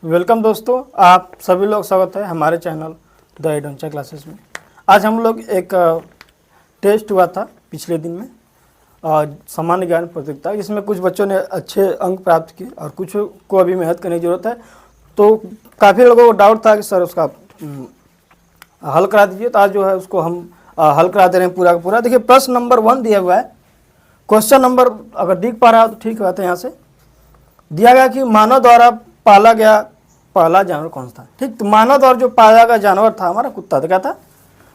Welcome दोस्तों, आप सभी लोग स्वागत है हमारे चैनल द एडवेंचर क्लासेस में। आज हम लोग एक टेस्ट हुआ था पिछले दिन में सामान्य ज्ञान प्रतियोगिता, जिसमें कुछ बच्चों ने अच्छे अंक प्राप्त किए और कुछ को अभी मेहनत करने की ज़रूरत है। तो काफ़ी लोगों को डाउट था कि सर उसका हल करा दीजिए, तो आज जो है उसको हम हल करा दे रहे हैं पूरा का पूरा। देखिए प्रश्न नंबर 1 दिया हुआ है। क्वेश्चन नंबर अगर दिख पा रहा हो तो ठीक बात है। यहाँ से दिया गया कि मानव द्वारा पाला गया पहला जानवर कौन सा था। ठीक, तो मानव द्वारा जो पाला गया जानवर था हमारा कुत्ता था। क्या था?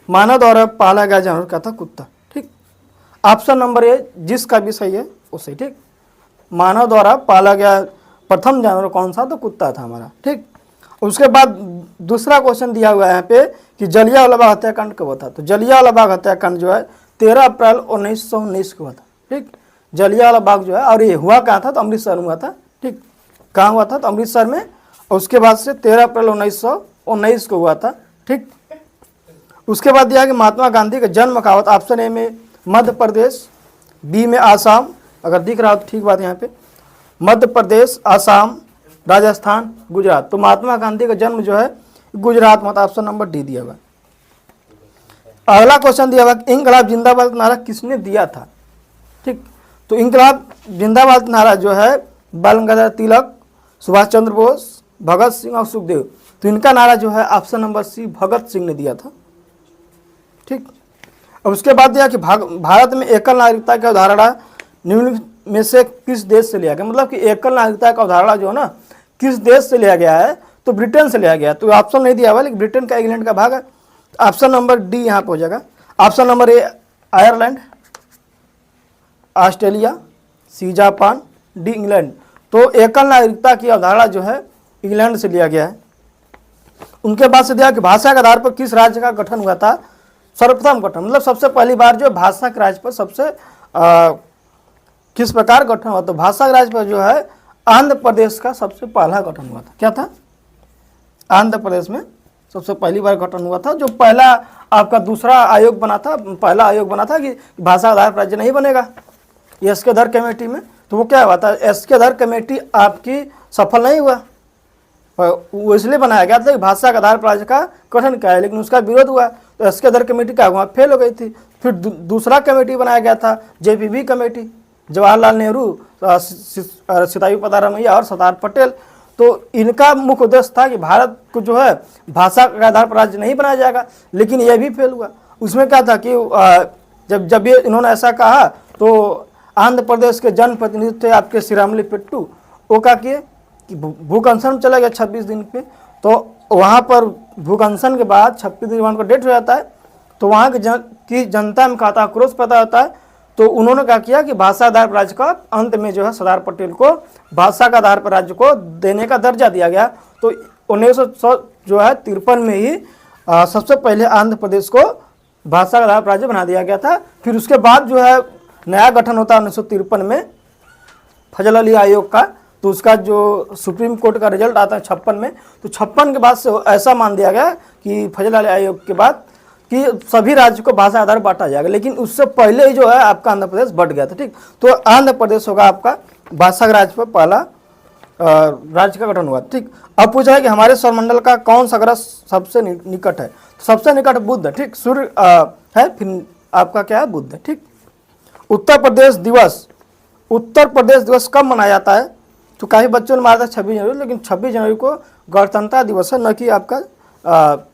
मानव द्वारा पाला गया जानवर क्या था? कुत्ता। ठीक, ऑप्शन नंबर ए जिसका भी सही है वो सही। ठीक, मानव द्वारा पाला गया प्रथम जानवर कौन सा? तो कुत्ता था हमारा। ठीक, उसके बाद दूसरा क्वेश्चन दिया हुआ है यहाँ पे कि जलियांवाला बाग हत्याकांड कब हुआ था। तो जलियांवाला बाग हत्याकांड जो है 13 अप्रैल 1919 को हुआ था। ठीक, जलियांवाला बाग जो है, और ये हुआ कहाँ था? तो अमृतसर में हुआ था। ठीक, कहाँ हुआ था? तो अमृतसर में। और उसके बाद से 13 अप्रैल 1919 को हुआ था। ठीक, उसके बाद दिया कि महात्मा गांधी का जन्म कहाँ हुआ था। ऑप्शन ए में मध्य प्रदेश, बी में आसाम, अगर दिख रहा हो तो ठीक बात है। यहाँ पे मध्य प्रदेश, आसाम, राजस्थान, गुजरात। तो महात्मा गांधी का जन्म जो है गुजरात में, ऑप्शन नंबर डी दिया हुआ। अगला क्वेश्चन दिया हुआ इंकलाब जिंदाबाद नारा किसने दिया था। ठीक, तो इंकलाब जिंदाबाद नारा जो है बाल गंगाधर तिलक, सुभाष चंद्र बोस, भगत सिंह और सुखदेव। तो इनका नारा जो है option number C Bhagat Singh ने दिया था। ठीक, अब उसके बाद दिया कि भारत में एकल नागरिकता की अवधारणा निम्न में से किस देश से लिया गया। मतलब कि एकल नागरिकता का अवधारणा जो है ना किस देश से लिया गया है? तो ब्रिटेन से लिया गया। तो ऑप्शन नहीं दिया हुआ, लेकिन ब्रिटेन का इंग्लैंड का भाग है। ऑप्शन नंबर डी यहाँ पे हो जाएगा। Option number A Ireland, Australia, C Japan, D England. तो एकल नागरिकता की अवधारणा जो है इंग्लैंड से लिया गया है। उनके बाद से दिया कि भाषा के आधार पर किस राज्य का गठन हुआ था। सर्वप्रथम गठन, मतलब सबसे पहली बार जो भाषा के राज्य पर सबसे किस प्रकार गठन हुआ। तो भाषा के राज्य पर जो है आंध्र प्रदेश का सबसे पहला गठन हुआ था। क्या था? आंध्र प्रदेश में सबसे पहली बार गठन हुआ था। जो पहला आपका दूसरा आयोग बना था, पहला आयोग बना था कि भाषा आधार राज्य नहीं बनेगा एस के धर कमेटी में। तो वो क्या हुआ था? एस के धर कमेटी आपकी सफल नहीं हुआ। वो इसलिए बनाया गया था कि भाषा के आधार पर राज्य का गठन किया है, लेकिन उसका विरोध हुआ। तो एस के धर कमेटी का वहाँ फेल हो गई थी। फिर दूसरा कमेटी बनाया गया था जेपीबी कमेटी, जवाहरलाल नेहरू, सितायू पदारमैया और सरदार पटेल। तो इनका मुख्य उद्देश्य था कि भारत को जो है भाषा के आधार पर राज्य नहीं बनाया जाएगा, लेकिन यह भी फेल हुआ। उसमें क्या था कि जब ये इन्होंने ऐसा कहा तो आंध्र प्रदेश के जनप्रतिनिधि थे आपके श्रीरामली पेट्टू, वो क्या किए कि भूख अनशन चला गया 26 दिन पे। तो वहाँ पर भूख अनशन के बाद 26 दिन वहाँ का डेट हो जाता है। तो वहाँ की जनता में खाता आक्रोश पैदा होता है। तो उन्होंने क्या किया कि भाषा आधार पर राज्य का अंत में जो है सरदार पटेल को भाषा का आधार पर राज्य को देने का दर्जा दिया गया। तो 1953 में ही सबसे पहले आंध्र प्रदेश को भाषा का आधार पर राज्य बना दिया गया था। फिर उसके बाद जो है नया गठन होता है 1953 में फजल अली आयोग का। तो उसका जो सुप्रीम कोर्ट का रिजल्ट आता है 56 में। तो 56 के बाद से ऐसा मान दिया गया कि फजल अली आयोग के बाद कि सभी राज्य को भाषा आधार बांटा जाएगा, लेकिन उससे पहले ही जो है आपका आंध्र प्रदेश बट गया था। ठीक, तो आंध्र प्रदेश होगा आपका भाषा के राज्य पर पहला राज्य का गठन हुआ। ठीक, अब पूछा है कि हमारे सौरमंडल का कौन सा ग्रह सबसे निकट है। तो सबसे निकट बुध है। ठीक, सूर्य है, फिर आपका क्या है? बुध है। ठीक, उत्तर प्रदेश दिवस, उत्तर प्रदेश दिवस कब मनाया जाता है। तो काफ़ी बच्चों ने मारा था 26 जनवरी, लेकिन 26 जनवरी को गणतंत्रता दिवस है, न कि आपका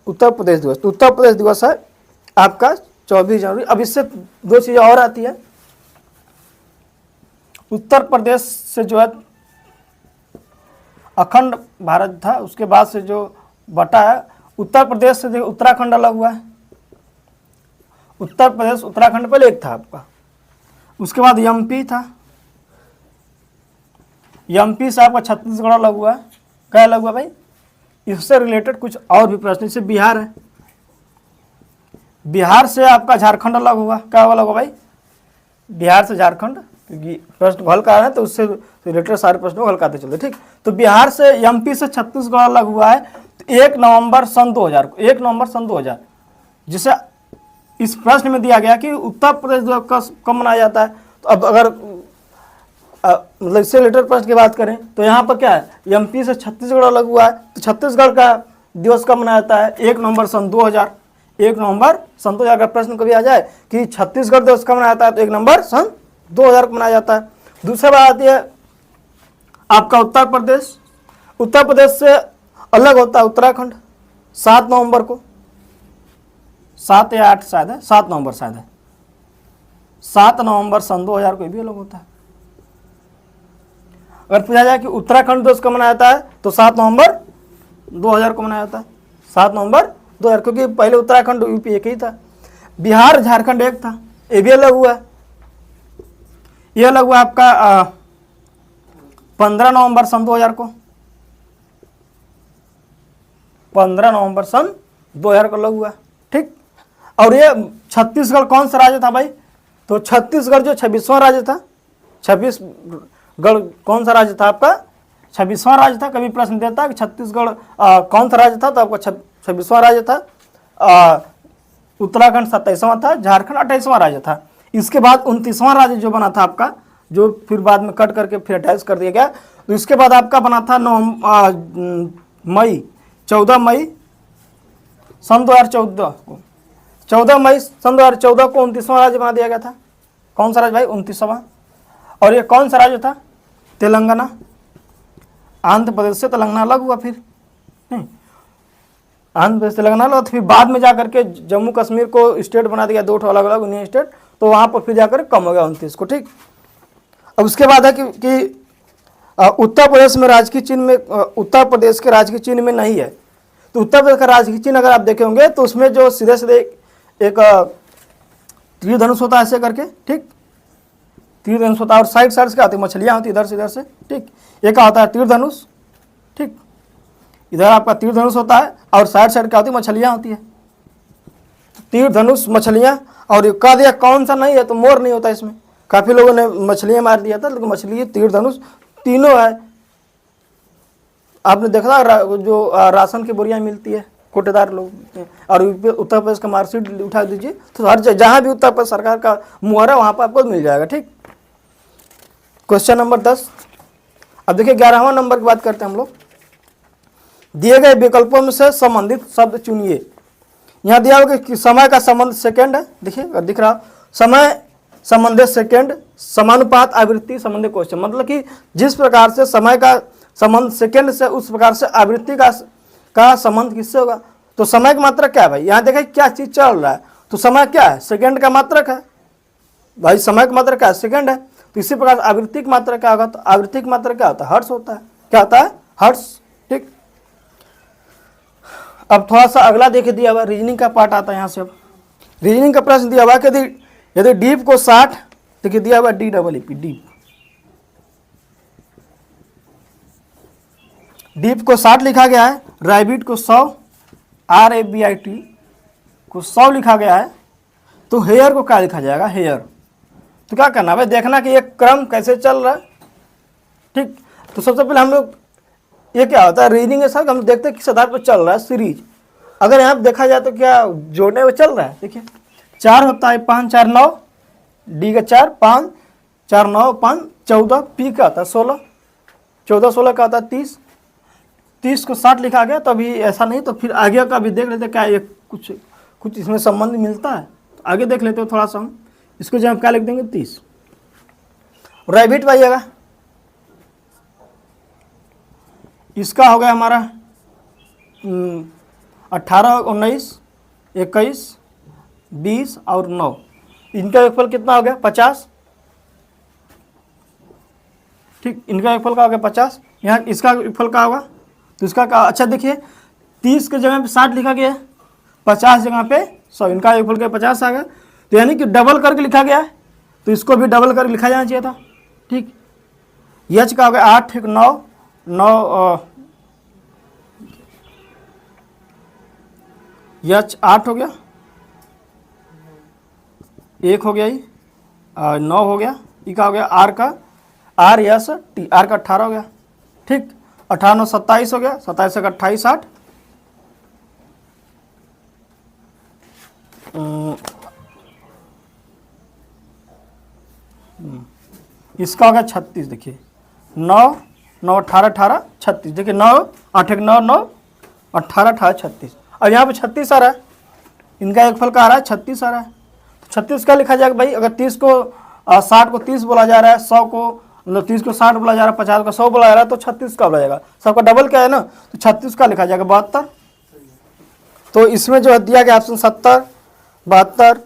उत्तर प्रदेश दिवस। तो उत्तर प्रदेश दिवस है आपका 24 जनवरी। अब इससे दो चीज़ें और आती है। उत्तर प्रदेश से जो है अखंड भारत था, उसके बाद से जो बटा है उत्तर प्रदेश से उत्तराखंड अलग हुआ है। उत्तर प्रदेश उत्तराखंड पहले एक था आपका, उसके बाद एमपी था, एमपी से आपका छत्तीसगढ़ अलग हुआ। क्या अलग हुआ भाई? इससे रिलेटेड कुछ और भी प्रश्न, जैसे बिहार है, बिहार से आपका झारखंड अलग हुआ। क्या अलग हुआ भाई? बिहार से झारखंड, क्योंकि प्रश्न को हल कर रहे हैं तो उससे रिलेटेड सारे प्रश्नों को हल करते चलते। ठीक, तो बिहार से एमपी से छत्तीसगढ़ अलग हुआ है 1 नवंबर सन 2000 को, 1 नवंबर सन 2000, जिसे इस प्रश्न में दिया गया कि उत्तर प्रदेश दिवस कब मनाया जाता है। तो अब अगर मतलब इससे रिलेटेड प्रश्न की बात करें तो यहाँ पर क्या है, एमपी से छत्तीसगढ़ अलग हुआ है, तो छत्तीसगढ़ का दिवस कब मनाया जाता है, 1 नवंबर सन 2000। 1 नवंबर सन 2000 का प्रश्न कभी आ जाए कि छत्तीसगढ़ दिवस कब मनाया जाता है, तो 1 नवंबर सन 2000 को मनाया जाता है। दूसरी बात आती है आपका उत्तर प्रदेश। उत्तर प्रदेश से अलग होता है उत्तराखंड, 7 नवंबर को, 7 या 8 शायद है, 7 नवंबर शायद है, 7 नवंबर सन 2000 को भी अलग होता है। अगर पूछा जाए कि उत्तराखंड दिवस कब मनाया जाता है तो 7 नवंबर 2000 को मनाया जाता है, 7 नवंबर 2000, क्योंकि पहले उत्तराखंड यूपी एक ही था। बिहार झारखंड एक था, ये भी अलग हुआ है। ये अलग हुआ आपका 15 नवंबर सन 2000 को, 15 नवंबर सन 2000 को अलग हुआ, ठीक। और ये छत्तीसगढ़ कौन सा राज्य था भाई, तो छत्तीसगढ़ जो 26वां राज्य था, छत्तीसगढ़ कौन सा राज्य था आपका, 26वां राज्य था। कभी प्रश्न देता है कि छत्तीसगढ़ कौन सा राज्य था, तो आपका 26वां राज्य था। उत्तराखंड 27वां था, झारखंड 28वां राज्य था। इसके बाद 29वां राज्य जो बना था आपका, जो फिर बाद में कट करके फिर अटैच कर दिया गया, तो इसके बाद आपका बना था 14 मई सन 2014 को, 14 मई सन 2014 को 29वां राज्य बना दिया गया था। कौन सा राज्य भाई, 29वां। और ये कौन सा राज्य था, तेलंगाना। आंध्र प्रदेश से तेलंगाना अलग हुआ, फिर नहीं, आंध्र प्रदेश तेलंगाना अलग, तो फिर बाद में जाकर के जम्मू कश्मीर को स्टेट बना दिया, 2 अलग अलग यूनियन स्टेट, तो वहाँ पर फिर जाकर कम हो गया 29 को, ठीक। अब उसके बाद है कि उत्तर प्रदेश में राजकीय चिन्ह में, उत्तर प्रदेश के राजकीय चिन्ह में नहीं है, तो उत्तर प्रदेश का राजकीय चिन्ह अगर आप देखेंगे तो उसमें जो सीधे सीधे एक तीर धनुष होता है ऐसे करके, ठीक, तीर धनुष होता है, और साइड साइड से क्या होती है, मछलियाँ होती है इधर से इधर से, ठीक। एक क्या होता है, तीर धनुष, ठीक, इधर आपका तीर धनुष होता है, और साइड साइड क्या होती है, मछलियाँ होती है। तीर धनुष मछलियाँ, और ये कह दिया कौन सा नहीं है, तो मोर नहीं होता इसमें। काफ़ी लोगों ने मछलियाँ मार दिया था, लेकिन मछली, तीर धनुष तीनों है। आपने देखा जो राशन की बोरियां मिलती है कोटेदार लोग, और उत्तर प्रदेश का मार्कशीट उठा दीजिए, तो हर जहाँ भी उत्तर प्रदेश सरकार का मुहर है वहाँ पर आपको मिल जाएगा, ठीक। Question number 10। अब देखिए 11वां नंबर की बात करते हैं हम लोग। दिए गए विकल्पों में से संबंधित शब्द चुनिए। यहाँ दिया होगा कि समय का संबंध सेकेंड है, देखिए अगर दिख रहा, समय संबंधित सेकेंड, समानुपात आवृत्ति संबंधित क्वेश्चन, मतलब कि जिस प्रकार से समय का संबंध सेकेंड से, उस प्रकार से आवृत्ति का संबंध किससे होगा। तो समय की मात्रक क्या है भाई, यहाँ देखिए क्या चीज चल रहा है, तो समय क्या है, सेकेंड का मात्रक है भाई, समय का मात्रक क्या है, सेकेंड है। तो इसी प्रकार आवृत्ति की मात्रक क्या होगा, तो आवृत्ति की मात्रक क्या होता है, हर्ट्ज होता है। क्या होता है, हर्ट्ज, ठीक। अब थोड़ा सा अगला देखे दिया हुआ रीजनिंग का पार्ट आता है यहाँ से। अब रीजनिंग का प्रश्न दिया हुआ कि यदि डीप को 60, देखिए दिया हुआ DEEP, डीप को 60 लिखा गया है, रैबिट को 100, RABIT को 100 लिखा गया है, तो हेयर को क्या लिखा जाएगा, हेयर। तो क्या करना भाई, देखना कि ये क्रम कैसे चल रहा है, ठीक। तो सबसे पहले हम लोग, ये क्या होता है रीजनिंग के साथ हम देखते हैं किस आधार पर चल रहा है सीरीज। अगर यहाँ देखा जाए तो क्या जोड़ने में चल रहा है, देखिए 4 होता है, 5 4 9, डी का 4 5 4 9 5 14, पी का आता है 16, 14 16 का आता है 30, 30 को 60 लिखा गया। तो अभी ऐसा नहीं, तो फिर आगे का भी देख लेते क्या ये कुछ इसमें संबंध मिलता है, तो आगे देख लेते हो थोड़ा सा हम। इसको जब हम क्या लिख देंगे 30, रैबिट पाइएगा, इसका हो गया हमारा 18 19 21 20 और 9, इनका योगफल कितना हो गया 50, ठीक। इनका योगफल का हो गया 50, यहाँ इसका योगफल का होगा, तो इसका का, अच्छा देखिए 30 के जगह पे 60 लिखा गया है, 50 जगह पे 100, इनका योगफल का 50 आ गया। तो यानी कि डबल करके लिखा गया है, तो इसको भी डबल करके लिखा जाना चाहिए था, ठीक। यच का हो गया 8 9 9, यच 8 हो गया, 1 हो गया, ही 9 हो गया, ई का हो गया आर का, आर यस टी, आर का 18 हो गया, ठीक। 18 9 27 हो गया, 27 का 28 60, इसका होगा 36। देखिए 9 9 18 18 36। देखिए 9 8 1 9 9 18 18 36। अब यहाँ पे 36 आ रहा है, इनका एक फल का आ रहा है 36 आ रहा है। तो 36 क्या लिखा जाएगा भाई? अगर 30 को 60 को 30 बोला जा रहा है, 100 को मतलब 30 को 60 बोला जा रहा है, 50 को 100 बोला जा रहा है, तो 36 का बोला जाएगा। सबका डबल क्या है ना, तो 36 का लिखा जाएगा 72। तो इसमें जो है दिया गया ऑप्शन 70 72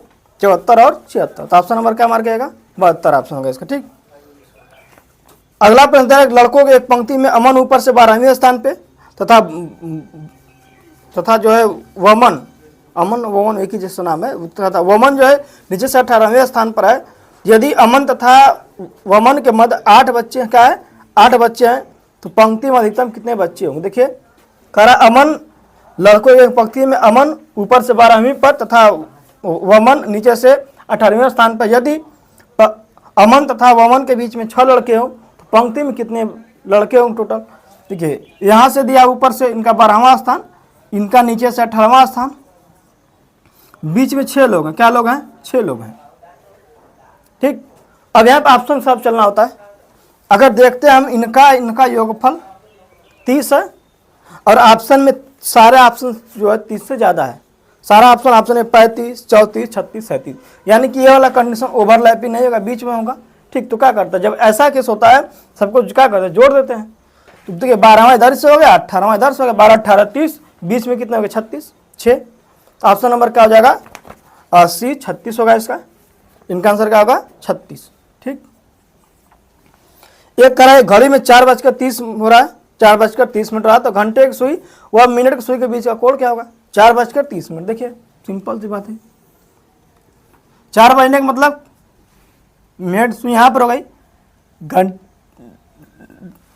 74 और 76। तो ऑप्शन नंबर क्या मार जाएगा? 72 ऑप्शन होगा इसका। ठीक, अगला प्रश्न है, लड़कों के एक पंक्ति में अमन ऊपर से 12वें स्थान पे तथा जो है वमन, अमन वमन एक ही जैसा नाम है, तथा वमन जो है नीचे से 18वें स्थान पर है। यदि अमन तथा वमन के मध्य 8 बच्चे क्या है? 8 बच्चे हैं, तो पंक्ति में अधिकतम कितने बच्चे होंगे? देखिए कह रहा अमन, लड़कों की पंक्ति में अमन ऊपर से 12वीं पर तथा वमन नीचे से 18वें स्थान पर। यदि अमन तथा वमन के बीच में 6 लड़के हों, तो पंक्ति में कितने लड़के होंगे टोटल? देखिए यहाँ से दिया ऊपर से इनका 12वां स्थान, इनका नीचे से 18वां स्थान, बीच में 6 लोग हैं। क्या लोग हैं? 6 लोग हैं। ठीक, अब यहाँ पे ऑप्शन सब चलना होता है। अगर देखते हैं हम इनका योगफल 30 है, और ऑप्शन में सारे ऑप्शन जो है 30 से ज़्यादा है। सारा ऑप्शन है 35 34 36 37, यानी कि ये वाला कंडीशन ओवरलैप ही नहीं होगा, बीच में होगा। ठीक, तो क्या करता है जब ऐसा केस होता है, सबको क्या करते हैं? जोड़ देते हैं। तो देखिए 12वां इधर से हो गया, 18वां इधर से हो गया, 12 18 30, बीच में कितने हो गए? 36 6। ऑप्शन नंबर क्या हो जाएगा? सी 36 होगा इसका। इनका आंसर क्या होगा? 36। ठीक, एक करा है घड़ी में 4:30 हो रहा है, 4:30 रहा, तो घंटे की सुई व मिनट की सुई के बीच का कोण क्या होगा? 4:30। देखिए सिंपल सी बात है, 4 बजने का मतलब मिनट सुई यहाँ पर हो गई,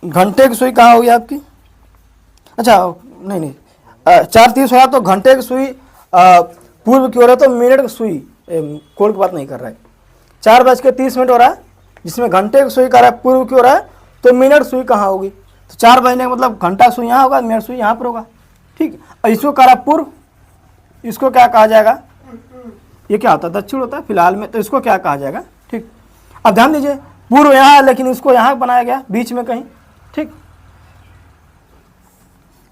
घंटे की सुई कहाँ होगी आपकी? अच्छा नहीं 4:30 हो रहा, तो घंटे की सुई पूर्व की ओर है, तो मिनट की सुई कोण की बात नहीं कर रहा है। 4:30 हो रहा है, जिसमें घंटे की सुई का रहा है पूर्व की ओर है, तो मिनट सुई कहाँ होगी? तो 4 बजने का मतलब घंटा सुई यहाँ होगा, मिनट सुई यहाँ पर होगा। ठीक, और इसको कह रहा पूर्व, इसको क्या कहा जाएगा? ये क्या होता है? दक्षिण होता है फिलहाल में, तो इसको क्या कहा जाएगा? ठीक, अब ध्यान दीजिए पूर्व यहाँ है, लेकिन इसको यहाँ बनाया गया बीच में कहीं। ठीक,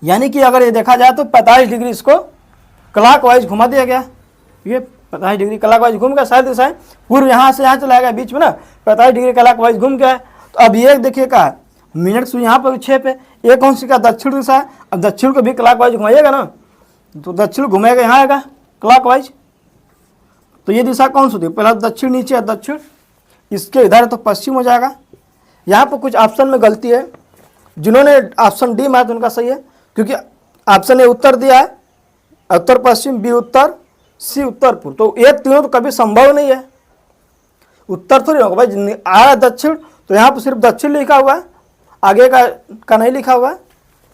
यानी कि अगर ये देखा जाए तो 45 डिग्री इसको क्लॉकवाइज घुमा दिया गया। ये 45 डिग्री क्लॉकवाइज घूम गया, सारी दिशाएं, पूर्व यहाँ से यहाँ चला गया बीच में ना, 45 डिग्री क्लॉकवाइज घूम गया। तो अब ये देखिए क्या है, मिनट सुई यहाँ पर 6 पे, ये कौन सी का? दक्षिण दिशा है। अब दक्षिण को भी क्लॉकवाइज घुमाइएगा ना, तो दक्षिण घुमाएगा यहाँ आएगा क्लॉकवाइज। तो ये दिशा कौन सी होती है? पहला दक्षिण, नीचे है दक्षिण, इसके इधर तो पश्चिम हो जाएगा। यहाँ पर कुछ ऑप्शन में गलती है, जिन्होंने ऑप्शन डी मारा उनका सही है, क्योंकि ऑप्शन ए उत्तर दिया है, उत्तर पश्चिम, बी उत्तर, सी उत्तर पूर्व, तो ये तीनों तो कभी संभव नहीं है। उत्तर थोड़ी होगा भाई, आ दक्षिण, तो यहाँ पर सिर्फ दक्षिण लिखा हुआ है, आगे का नहीं लिखा हुआ है।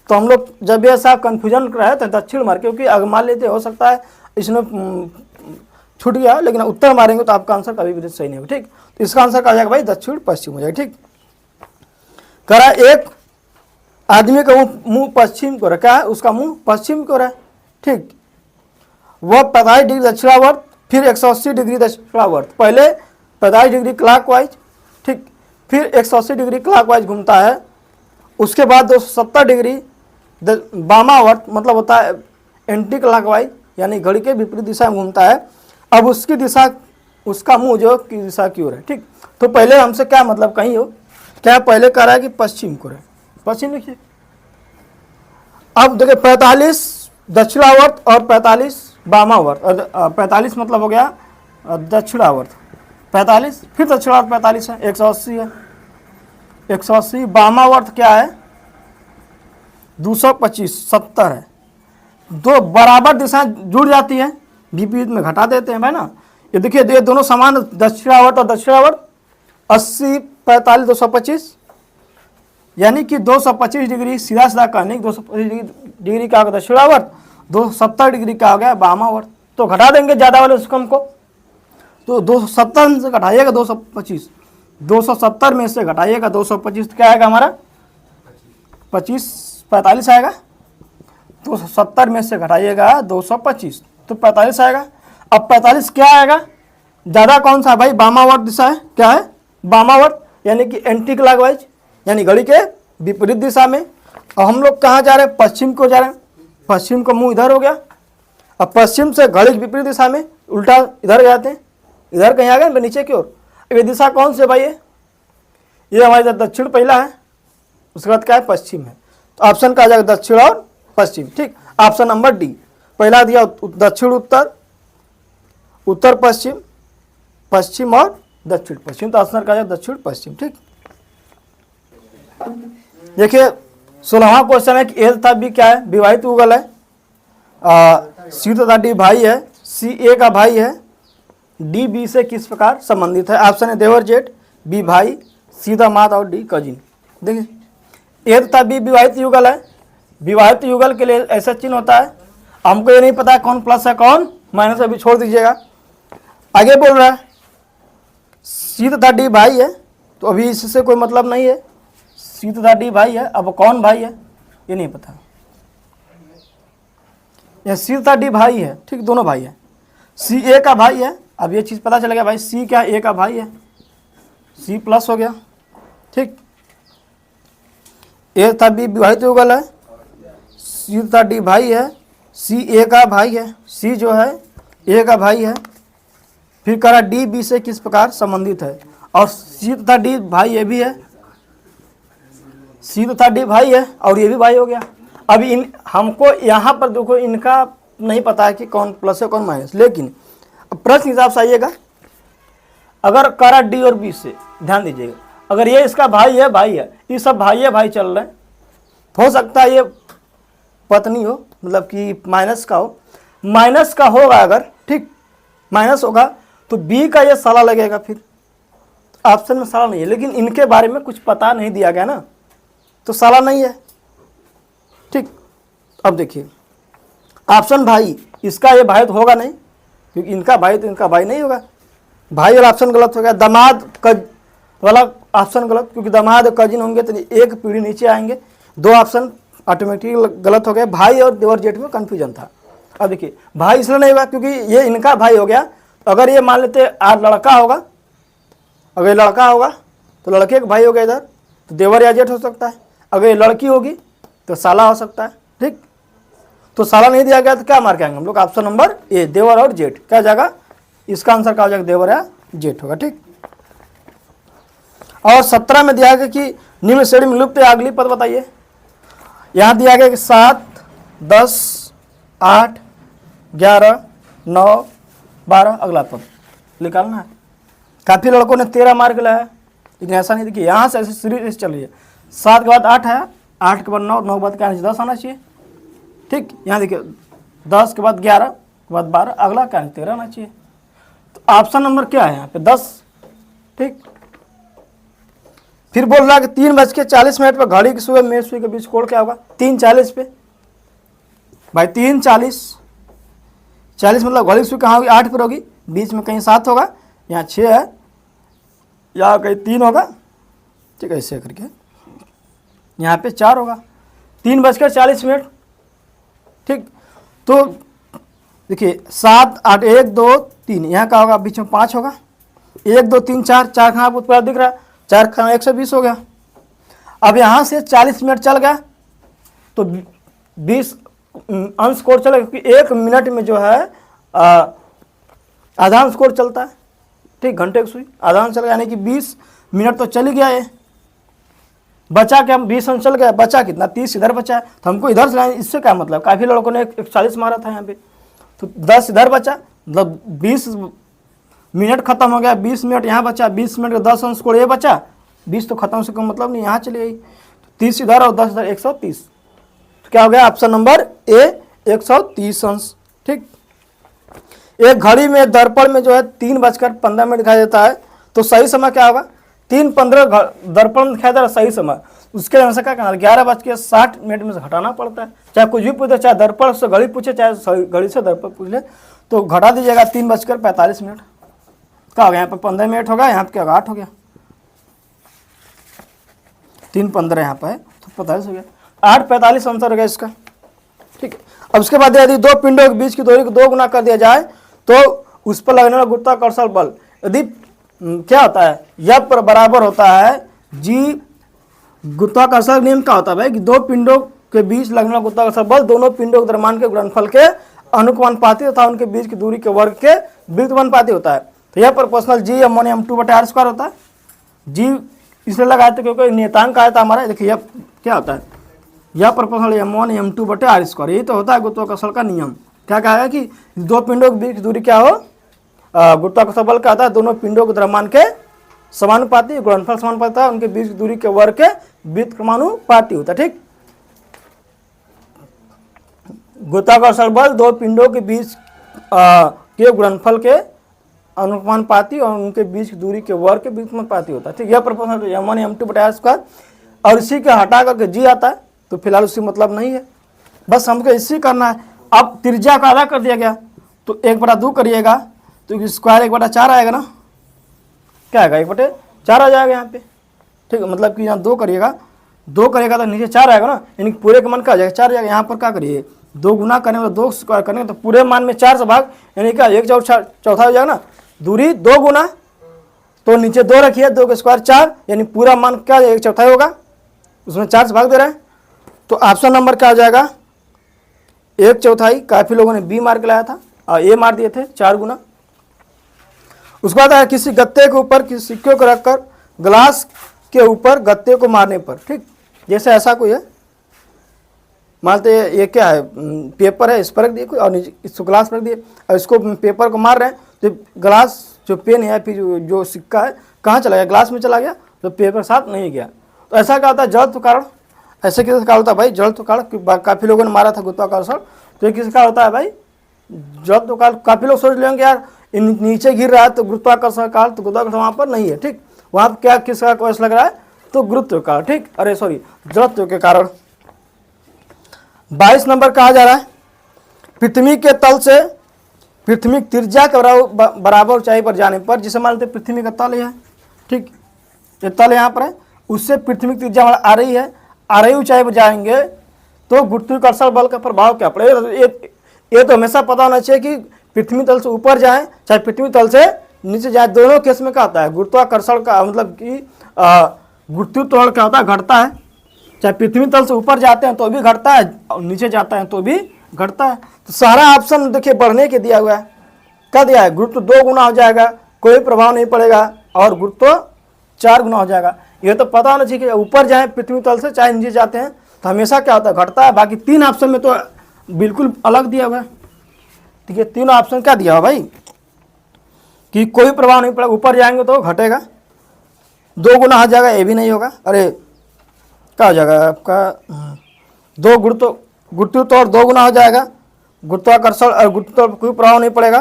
तो हम लोग जब ये ऐसा कन्फ्यूजन रहे तो दक्षिण मार, क्योंकि अगर मान लेते हो सकता है इसमें छूट गया, लेकिन उत्तर मारेंगे तो आपका आंसर कभी भी सही नहीं होगा। ठीक, तो इसका आंसर क्या हो जाएगा भाई? दक्षिण पश्चिम हो जाएगा। ठीक, करा एक आदमी का मुंह पश्चिम को रखा है, उसका मुंह पश्चिम को रहा है। ठीक, वह 45 डिग्री दक्षिणावर्त, फिर 180 डिग्री दक्षिणावर्त, पहले 45 डिग्री क्लॉकवाइज, ठीक, फिर 180 डिग्री क्लॉकवाइज घूमता है, उसके बाद 270 डिग्री वामावर्त, मतलब होता है एंटी क्लॉकवाइज, यानी घड़ी के विपरीत दिशा में घूमता है। अब उसकी दिशा, उसका मुंह जो की दिशा की ओर है। ठीक, तो पहले हमसे क्या मतलब कहीं हो, क्या पहले कह रहा है कि पश्चिम को रहे, पश्चिम लिखिए। अब देखिए 45 दक्षिणावर्त और 45 वामावर्त, 45 मतलब हो गया दक्षिणावर्त, 45 फिर दक्षिणावर्त 45 है, 180 है, 180 वामावर्त क्या है? 225 70 है। दो बराबर दिशाएं जुड़ जाती हैं, विपरीत में घटा देते हैं भाई ना। ये देखिए ये दोनों समान, दक्षिणावर्त और दक्षिणावर्त, 80 45 225, यानी कि 225 डिग्री सीधा सीधा कहने की 225 डिग्री का होगा दक्षिणावर्त, 270 डिग्री का हो गया वामावर्त। तो घटा देंगे ज़्यादा वाले उसको हमको, तो 270 से घटाइएगा 225, 270 में से घटाइएगा 225, तो क्या आएगा हमारा? 45 आएगा। 270 में से घटाइएगा 225, तो 45 आएगा। अब 45 क्या आएगा? ज़्यादा कौन सा है भाई? वामावर्त दिशा है, क्या है? वामावर्त। यानी कि एंटी क्लॉकवाइज, यानी घड़ी के विपरीत दिशा में। और हम लोग कहाँ जा रहे हैं, पश्चिम को जा रहे हैं। पश्चिम का मुंह इधर हो गया, अब पश्चिम से घड़ी की विपरीत दिशा में उल्टा इधर जाते हैं, इधर कहीं आ गए नीचे की ओर। ये दिशा कौन से भाई है, ये हमारे दक्षिण पहला है, उसके बाद क्या है, पश्चिम है। तो ऑप्शन का आ जाएगा दक्षिण और पश्चिम। ठीक, ऑप्शन नंबर डी। पहला दिया दक्षिण उत्तर, उत्तर पश्चिम, पश्चिम और दक्षिण पश्चिम, तो ऑप्शन का आ जाएगा दक्षिण पश्चिम। ठीक, देखिए 16वां क्वेश्चन है कि ए तथा बी क्या है, विवाहित युगल है। सी तथा डी भाई है, सी ए का भाई है, डी बी से किस प्रकार संबंधित है। ऑप्शन है देवर जेठ, बी भाई, सी दामाद और डी कजिन। देखिए ए तथा बी विवाहित युगल है। विवाहित युगल के लिए ऐसा चिन्ह होता है, हमको ये नहीं पता है कौन प्लस है कौन माइनस है, अभी छोड़ दीजिएगा। आगे बोल रहा है सी तथा डी भाई है, तो अभी इससे कोई मतलब नहीं है, सी तथा डी भाई है, अब कौन भाई है ये नहीं पता। यह सी तथा डी भाई है, ठीक, दोनों भाई है। सी ए का भाई है, अब ये चीज़ पता चल गया भाई, सी क्या ए का भाई है, सी प्लस हो गया। ठीक, ए तथा बी विवाहित युगल है, सी तथा डी भाई है, सी ए का भाई है, सी जो है ए का भाई है। फिर करा डी बी से किस प्रकार संबंधित है, और सी तथा डी भाई ये भी है, सी तथा डी भाई है और ये भी भाई हो गया। अब इन हमको यहाँ पर देखो इनका नहीं पता है कि कौन प्लस है कौन माइनस, लेकिन प्रश्न हिसाब से आइएगा, अगर करा डी और बी से, ध्यान दीजिएगा, अगर ये इसका भाई है, ये सब भाई चल रहे हैं, हो सकता है ये पत्नी हो, मतलब कि माइनस का होगा अगर, ठीक, माइनस होगा तो बी का ये साला लगेगा, फिर ऑप्शन में साला नहीं है, लेकिन इनके बारे में कुछ पता नहीं दिया गया ना, तो साला नहीं है। ठीक, अब देखिए ऑप्शन भाई, इसका ये भाई तो होगा नहीं, क्योंकि इनका भाई तो इनका भाई नहीं होगा, भाई वाला ऑप्शन गलत हो गया। दामाद वाला ऑप्शन गलत, क्योंकि दामाद और कजिन होंगे तो एक पीढ़ी नीचे आएंगे, दो ऑप्शन ऑटोमेटिक गलत हो गए। भाई और देवर जेठ में कन्फ्यूजन था। अब देखिए भाई इसलिए नहीं होगा क्योंकि ये इनका भाई हो गया, तो अगर ये मान लेते आज लड़का होगा, अगर ये लड़का होगा तो लड़के का भाई हो गया इधर, तो देवर या जेठ हो सकता है। अगर ये लड़की होगी तो साला हो सकता है। ठीक, तो साला नहीं दिया गया तो क्या मार के आएंगे हम लोग, ऑप्शन नंबर ए, देवर और जेठ। क्या जाएगा, इसका आंसर क्या हो जाएगा, देवर या जेठ होगा। ठीक, और 17 में दिया गया कि निम्न श्रेणी में लुप्त या अगली पद बताइए। यहाँ दिया गया कि 7, 10, 8, 11, 9, 12 अगला पद निकालना है। काफ़ी लड़कों ने 13 मार्क लाया है, लेकिन ऐसा नहीं। देखिए यहाँ से ऐसे सीरीज चल रही है, 7 के बाद 8 है, 8 के बाद 9, 9 के बाद क्या 10 आना चाहिए। ठीक, यहाँ देखिए 10 के बाद 11 के बाद 12, अगला क्या 13 आना चाहिए। तो ऑप्शन नंबर क्या है यहाँ पे 10। ठीक, फिर बोल रहा है कि 3:40 पर घड़ी की सुबह में सुई के बीच कोण क्या होगा, 3:40 पे भाई, 3:40 मतलब घड़ी सुई कहाँ होगी, 8 पर होगी, बीच में कहीं 7 होगा, यहाँ 6 है, या कहीं 3 होगा। ठीक है, ऐसे करके यहाँ पे 4 होगा, 3:40। ठीक, तो देखिए 7, 8, 1, 2, 3, यहाँ का होगा, बीच में 5 होगा, 1, 2, 3, 4, 4 कहाँ उत्तर दिख रहा है, 4 कहाँ 120 हो गया। अब यहाँ से 40 मिनट चल गया तो 20 अंश कोण चलेगा, क्योंकि 1 मिनट में जो है आधा अंश कोण चलता है। ठीक, घंटे की सुई आधा अंश चल गया, यानी कि 20 मिनट तो चली गया है, बचा क्या, 20 अंश चल गया, बचा कितना, 30 इधर बचा है, तो हमको इधर से लाएं। इससे क्या मतलब, काफ़ी लड़कों ने 140 मारा था यहाँ पे, तो 10 इधर बचा, मतलब 20 मिनट खत्म हो गया, 20 मिनट यहाँ बचा, 20 मिनट का 10 अंश कोण ये बचा, 20 तो खत्म से कम मतलब नहीं, यहाँ चली गई, 30 इधर और 10 इधर, 130। तो क्या हो गया, ऑप्शन नंबर ए, 130 अंश। ठीक, एक घड़ी में दर्पण में जो है 3:15 दिखाई देता है, तो सही समय क्या होगा, 3:15 दर्पण दिखाई दे रहा सही समय, उसके अनुसार क्या करना, 11:60 में से घटाना पड़ता है। चाहे कुछ भी पूछे, चाहे दर्पण से घड़ी पूछे, चाहे घड़ी से दर्पण पूछ ले, तो घटा दीजिएगा 3:45। क्या हो गया, यहाँ पर 15 मिनट होगा, यहाँ पर क्या होगा 8 हो गया, 3:15 यहाँ पर है तो 45 हो गया, 8:45 आंसर हो गया इसका। ठीक है, अब उसके बाद यदि दो पिंडों के बीच की दूरी को 2 गुना कर दिया जाए तो उस पर लगने वाला गुरुत्वाकर्षण बल, यदि क्या होता है, यह पर बराबर होता है जी। गुरुत्वाकर्षण नियम क्या होता है भाई कि दो पिंडों के बीच लगने वाला गुरुत्वाकर्षण बल दोनों पिंडों के द्रव्यमान के गुणनफल के अनुपाती तथा उनके बीच की दूरी के वर्ग के व्युत्क्रमानुपाती होता है। तो यह प्रोपोर्शनल जी m1 m2/r² होता है। जी इसलिए लगाया था क्योंकि नियतांक आया था हमारा। देखिए क्या होता है, यह प्रोपोर्शनल m1 m2/r²। यही तो होता है गुरुत्वाकर्षण का नियम। क्या कहा है कि दो पिंडों के बीच की दूरी क्या हो, गुरुत्वाकर्षण बल का आता है दोनों पिंडों के द्रव्यमान के समानुपाती, गुणनफल समानुपाती, उनके बीच की दूरी के वर्ग के व्युत्क्रमानुपाती होता है। ठीक, गुरुत्वाकर्षण बल दो पिंडों के बीच के गुणनफल के अनुपाती और उनके बीच की दूरी के वर्ग के व्युत्क्रमानुपाती होता है। ठीक, यह प्रोपोर्शनल m1 m2/r²। और इसी के हटा करके जी आता है, तो फिलहाल उससे मतलब नहीं है, बस हमको इसी करना है। अब त्रिज्या का आधा कर दिया गया तो 1/2 करिएगा तो स्क्वायर 1/4 आएगा ना, क्या आएगा 1/4 आ जाएगा यहाँ पे। ठीक है, मतलब कि यहाँ 2 करिएगा, 2 करेगा तो नीचे 4 आएगा ना, यानी पूरे का मान क्या आ जाएगा 4 आ जाएगा। यहाँ पर क्या करिए 2 गुना करने में 2 स्क्वायर करने तो पूरे मान में 4 से भाग, यानी क्या 1/4 हो जाएगा ना। दूरी 2 गुना तो नीचे 2 रखिए, 2 का स्क्वायर 4, यानी पूरा मान क्या 1/4 होगा, उसमें 4 से भाग दे रहे हैं। तो ऑप्शन नंबर क्या हो जाएगा 1/4। काफ़ी लोगों ने बी मार के लाया था और ए मार दिए थे 4 गुना। उसके बाद है किसी गत्ते के ऊपर किसी सिक्के को रखकर ग्लास के ऊपर गत्ते को मारने पर। ठीक, जैसे ऐसा कोई है, मानते ये क्या है पेपर है, इस पर रख दिए कोई और नीचे इसको ग्लास पर रख दिए और इसको पेपर को मार रहे हैं, तो ग्लास जो पेन है फिर जो सिक्का है कहाँ चला गया, ग्लास में चला गया, तो पेपर साथ नहीं गया। तो ऐसा क्या होता है जड़त्व कारण। ऐसे किसका कारण होता है भाई जड़त्व कारण। काफ़ी लोगों ने मारा था गुरुत्वाकर्षण, तो ये किसका होता है भाई जड़त्व कारण। काफ़ी लोग सोच लेंगे यार नीचे गिर रहा है तो गुरुत्वाकर्षण काल, तो गुरुत्वाकर्षण वहाँ पर नहीं है। ठीक, वहाँ पर क्या किसका कोश लग रहा है, तो गुरुत्व कारण। ठीक, अरे सॉरी जड़त्व के कारण। 22 नंबर कहा जा रहा है पृथ्वी के तल से पृथ्वी त्रिज्या के बराबर ऊंचाई पर जाने पर, जिसे मान लेते पृथ्वी का तल है। ठीक, ये तल यहाँ पर है, उससे पृथ्वी की त्रिज्या आ रही है, आ रही ऊंचाई पर जाएंगे तो गुरुत्वाकर्षण बल का प्रभाव क्या पड़ेगा। ये तो हमेशा पता होना चाहिए कि पृथ्वी तल से ऊपर जाए चाहे पृथ्वी तल से नीचे जाए, दोनों केस में क्या होता है गुरुत्वाकर्षण का मतलब कि गुरुत्व क्या होता है घटता है। चाहे पृथ्वी तल से ऊपर जाते हैं तो भी घटता है और नीचे जाता है तो भी घटता है। तो सारा ऑप्शन देखिए बढ़ने के दिया हुआ है। क्या दिया है गुरुत्व 2 गुना हो जाएगा, कोई प्रभाव नहीं पड़ेगा, और गुरुत्व 4 गुना हो जाएगा। ये तो पता होना चाहिए कि ऊपर जाए पृथ्वी तल से चाहे नीचे जाते हैं तो हमेशा क्या होता है घटता है। बाकी 3 ऑप्शन में तो बिल्कुल अलग दिया हुआ है। ठीक है, 3 ऑप्शन क्या दिया हुआ भाई कि कोई प्रभाव नहीं पड़ेगा, ऊपर जाएंगे तो घटेगा, 2 गुना हो जाएगा, ये भी नहीं होगा। अरे क्या हो जाएगा आपका 2 गुरुत्व और 2 गुना हो जाएगा, गुरुत्वाकर्षण और गुरुत्व कोई प्रभाव नहीं पड़ेगा,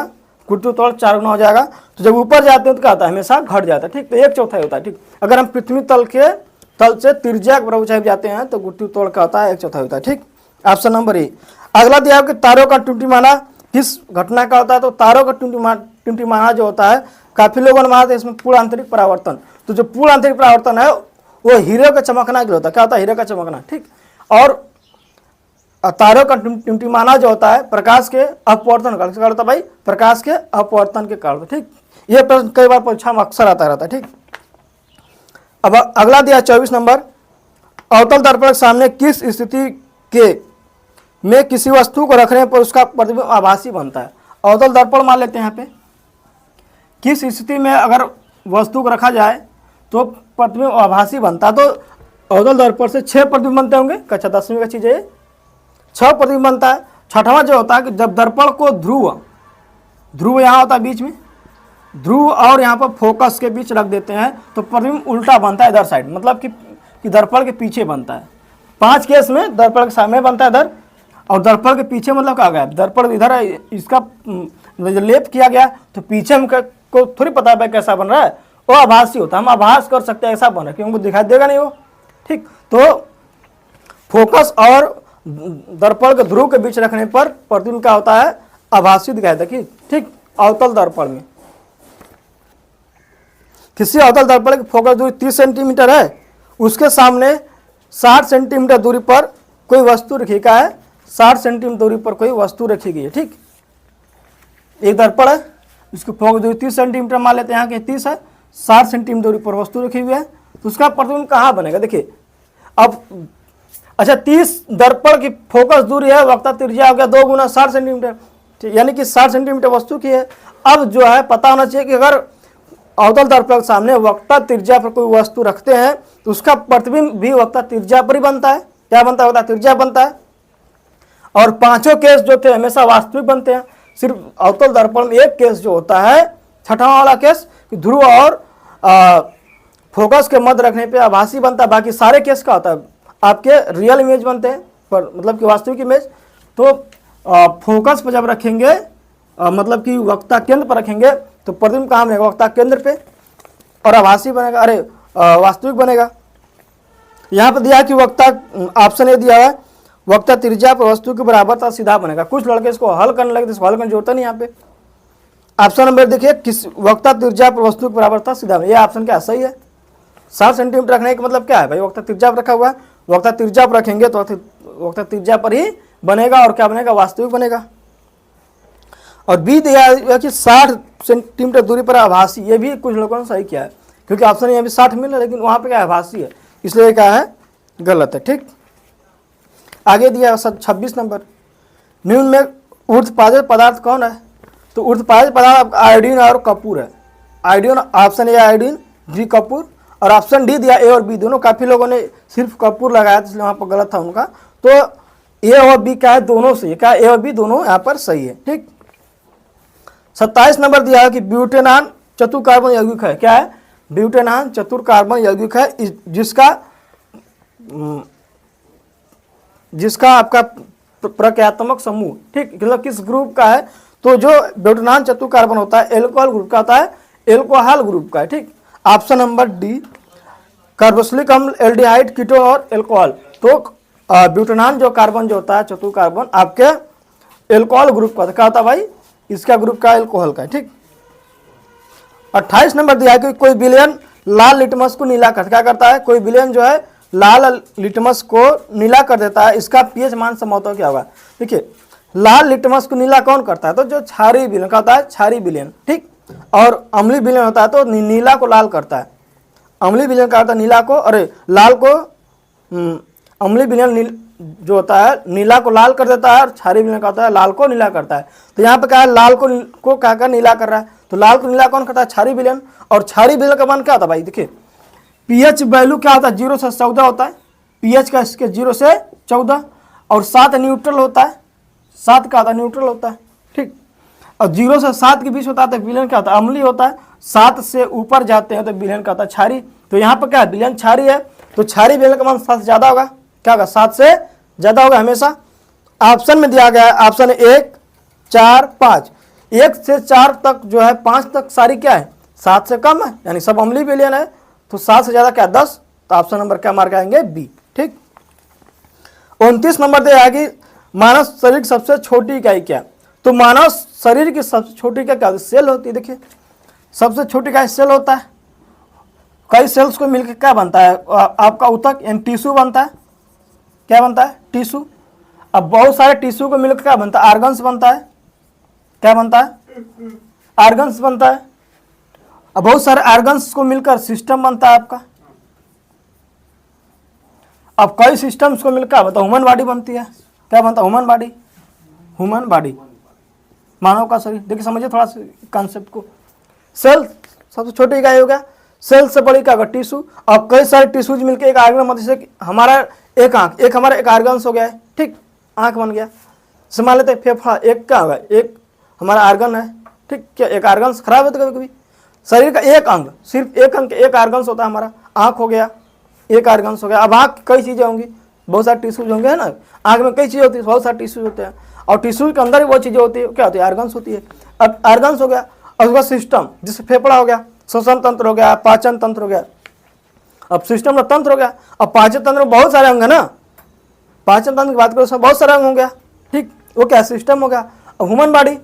गुरुत्व 4 गुना हो जाएगा। तो जब ऊपर जाते हैं तो क्या होता है हमेशा घट जाता है। ठीक, तो 1/4 होता है। ठीक, अगर हम पृथ्वी तल से त्रिज्या के बराबर ऊंचाई जाते हैं तो गुरुत्व क्या होता है 1/4 होता है। ठीक, ऑप्शन नंबर ए। अगला दिया कि तारों का टिमटिमाना किस घटना का होता है, तो तारों का टिमटिमाना जो होता है काफी लोगों ने माना था इसमें पूर्ण आंतरिक परावर्तन। तो जो पूर्ण आंतरिक परावर्तन है वो हीरे का चमकना के लिए होता है। क्या होता है हीरे का चमकना। ठीक, और तारों का टिमटिमाना जो होता है प्रकाश के अपवर्तन का होता है भाई, प्रकाश के अपवर्तन के कारण। ठीक, ये प्रश्न कई बार परीक्षा में अक्सर आता रहता है। ठीक, अब अगला दिया 24 नंबर अवतल दर्पण के सामने किस स्थिति के में किसी वस्तु को रखने पर उसका प्रतिबिंब आभासी बनता है। अवतल दर्पण मान लेते हैं यहाँ पे, किस स्थिति में अगर वस्तु को रखा जाए तो प्रतिबिंब आभासी बनता है। तो अवतल दर्पण से 6 प्रतिबिंब बनते होंगे, कक्षा 10वीं का चीज़ है, 6 प्रतिबिंब बनता है। छठवां जो होता है कि जब दर्पण को ध्रुव यहाँ होता है बीच में, ध्रुव और यहाँ पर फोकस के बीच रख देते हैं तो प्रतिबिंब उल्टा बनता है इधर साइड, मतलब कि दर्पण के पीछे बनता है। 5 केस में दर्पण के सामने बनता है इधर, और दर्पण के पीछे मतलब क्या गया दर्पण इधर है, इसका लेप किया गया तो पीछे को थोड़ी पता है कैसा बन रहा है, वो आभासी होता है। हम आभास कर सकते हैं ऐसा बन रहा है क्योंकि दिखाई देगा नहीं वो। ठीक, तो फोकस और दर्पण के ध्रुव के बीच रखने पर प्रतिबिंब क्या होता है आभासी दिखाई देगी। ठीक, अवतल दर्पण में किसी अवतल दर्पण की फोकस दूरी 30 सेंटीमीटर है, उसके सामने 60 सेंटीमीटर दूरी पर कोई वस्तु रखी का है, 60 सेंटीमीटर दूरी पर कोई वस्तु रखी गई है। ठीक, एक दर्पण है, इसकी फोकस दूरी 30 सेंटीमीटर मान लेते हैं, यहाँ के 30 है, 60 सेंटीमीटर दूरी पर वस्तु रखी हुई है तो उसका प्रतिबिंब कहाँ बनेगा? देखिए अब अच्छा 30 दर्पण की फोकस दूरी है, वक्ता त्रिज्या हो गया 2 गुना 60 सेंटीमीटर, यानी कि 60 सेंटीमीटर वस्तु की है। अब जो है पता होना चाहिए कि अगर अवतल दर्पण के सामने वक्ता त्रिज्या पर कोई वस्तु रखते हैं तो उसका प्रतिबिंब भी वक्ता त्रिज्या पर ही बनता है। क्या बनता है? वक्ता त्रिज्या बनता है। और पांचों केस जो थे हमेशा वास्तविक बनते हैं। सिर्फ अवतल दर्पण में एक केस जो होता है, छठा वाला केस, कि ध्रुव और फोकस के मध्य रखने पे आभासी बनता है। बाकी सारे केस का होता है आपके रियल इमेज बनते हैं, पर मतलब कि वास्तविक इमेज। तो फोकस पर जब रखेंगे मतलब कि वक्ता केंद्र पर रखेंगे तो प्रतिबिंब कहाँ बनेगा? वक्ता केंद्र पे, और आभासी बनेगा, अरे वास्तविक बनेगा। यहाँ पर दिया कि वक्ता, ऑप्शन ए दिया है वक्ता त्रिज्या पर वस्तु के बराबर था सीधा बनेगा। कुछ लड़के इसको हल करने लगे, इसको हल करने जरूरत नहीं यहाँ पे। ऑप्शन नंबर देखिए, किस वक्ता त्रिज्या पर वस्तु के बराबर था सीधा बनेगा। ये ऑप्शन क्या सही है? 60 सेंटीमीटर रखने का मतलब क्या है भाई? वक्ता त्रिज्या पर रखा हुआ है, वक्ता त्रिज्या पर रखेंगे तो वक्ता त्रिज्या पर ही बनेगा, और क्या बनेगा? वास्तविक बनेगा। और बी दिया है कि 60 सेंटीमीटर दूरी पर आभासी, ये भी कुछ लोगों ने सही किया है, क्योंकि ऑप्शन यहाँ भी 60 मिल रहा है लेकिन वहाँ पे क्या आभासी है, इसलिए क्या है? गलत है। ठीक, आगे दिया 26 नंबर, निम्न में ऊर्ध्वपादित पदार्थ कौन है? तो ऊर्ध्वपादित पदार्थ आयोडीन और कपूर है। Iodine, option A iodine, B कपूर, और ऑप्शन डी दिया ए और बी दोनों। काफी लोगों ने सिर्फ कपूर लगाया इसलिए वहां पर गलत था उनका। तो ए और बी क्या है? दोनों सही है। क्या? ए और बी दोनों यहाँ पर सही है। ठीक, 27 नंबर दिया है कि ब्यूटेनान चतुर कार्बन यौगिक है। क्या है? ब्यूटेनान चतुर कार्बन यौगिक है, जिसका आपका प्रक्रियात्मक समूह, ठीक, मतलब किस ग्रुप का है? तो जो ब्यूटेनान चतुर कार्बन होता है एल्कोहल ग्रुप का होता है, एल्कोहल ग्रुप का है। ठीक, ऑप्शन नंबर डी कार्बोक्सिलिक अम्ल, एल्डिहाइड, कीटोन और एल्कोहल। तो ब्यूटेनान जो कार्बन जो होता है चतुर कार्बन आपके एल्कोहल ग्रुप का क्या होता है भाई? इसका ग्रुप का एल्कोहल का है। ठीक, 28 नंबर दिया है कि कोई विलयन लाल लिटमस को नीला कर, क्या करता है? कोई विलयन जो है लाल लिटमस को नीला कर देता है, इसका पीएच मान समझौता क्या होगा? देखिए लाल लिटमस को नीला कौन करता है? तो जो क्षारीय विलयन का होता है, क्षारीय विलयन। ठीक, और अम्लीय विलयन होता है तो नीला को लाल करता है। अम्लीय विलयन का होता है नीला को, अरे लाल को, अम्लीय विलयन जो होता है नीला को लाल कर देता है, और क्षारीय विलयन का होता है लाल को नीला करता है। तो यहाँ पे क्या है? लाल को क्या कर नीला कर रहा है, तो लाल को नीला कौन करता है? क्षारीय विलयन। और क्षारीय विलयन का मान क्या होता है भाई? देखिए पीएच वैल्यू क्या होता है? 0 से 14 होता है पीएच का, इसके 0 से 14, और 7 न्यूट्रल होता है, 7 का होता है न्यूट्रल होता है। ठीक, और 0 से 7 के बीच होता है तो विलयन क्या होता है? अम्लीय होता है। 7 से ऊपर जाते हैं तो विलयन का होता है क्षारीय। तो यहाँ पर क्या है? विलयन क्षारीय है, तो क्षारीय विलयन का मान 7 से ज्यादा होगा। क्या होगा? 7 से ज्यादा होगा हमेशा। ऑप्शन में दिया गया है ऑप्शन 1, 4, 5, 1 से 4 तक जो है, 5 तक सारी क्या है? 7 से कम है, यानी सब अम्लीय विलयन है। तो 7 से ज्यादा क्या? 10। तो ऑप्शन नंबर क्या मार्क आएंगे? बी। ठीक, 29 नंबर दिया है कि मानव शरीर की सबसे छोटी इकाई क्या? तो मानव शरीर की सबसे छोटी क्या क्या सेल होती है? देखिए सबसे छोटी इकाई सेल होता है। कई सेल्स को मिलकर क्या बनता है? आपका ऊतक यानी टिश्यू बनता है। क्या बनता है? टिश्यू। अब बहुत सारे टिश्यू को मिलकर क्या बनता है? आर्गन्स बनता है। क्या बनता है? आर्गन्स बनता है। अब बहुत सारे आर्गन्स को मिलकर सिस्टम बनता है आपका। अब कई सिस्टम्स को मिलकर बताओ ह्यूमन बॉडी बनती है। क्या बनता है? Human body. ह्यूमन बॉडी, मानव का शरीर। देखिए समझिए थोड़ा सा कॉन्सेप्ट को। सेल सबसे छोटी इकाई हो गया, सेल से बड़ी क्या होगा? टिश्यू। अब कई सारे टिश्यूज मिलकर एक आर्गन बनते, जैसे हमारा एक आंख, एक हमारा एक आर्गन्स हो गया है। ठीक, आंख बन गया। जैसे मान लेते हैं फेफड़ा, एक क्या होगा? एक हमारा आर्गन है। ठीक, क्या एक आर्गन्स खराब होता है कभी कभी? शरीर का एक अंग, सिर्फ एक अंग, एक आर्गन्स होता है हमारा। आंख हो गया, एक आर्गन्स हो गया। अब आंख कई चीजें होंगी, बहुत सारे टिश्यूज होंगे, है ना? आंख में कई चीजें होती है, बहुत सारे टिश्यूज होते हैं, और टिश्यू के अंदर भी वो चीजें होती है, क्या होती है? आर्गन्स होती है। अब आर्गन्स हो गया, और उसका सिस्टम, जैसे फेफड़ा हो गया, श्वसन तंत्र हो गया, पाचन तंत्र हो गया। अब सिस्टम का तंत्र हो गया। अब पाचन तंत्र में बहुत सारे अंग है ना, पाचन तंत्र की बात करो सब बहुत सारे अंग हो गया। ठीक, वो क्या? सिस्टम हो गया। अब ह्यूमन बॉडी,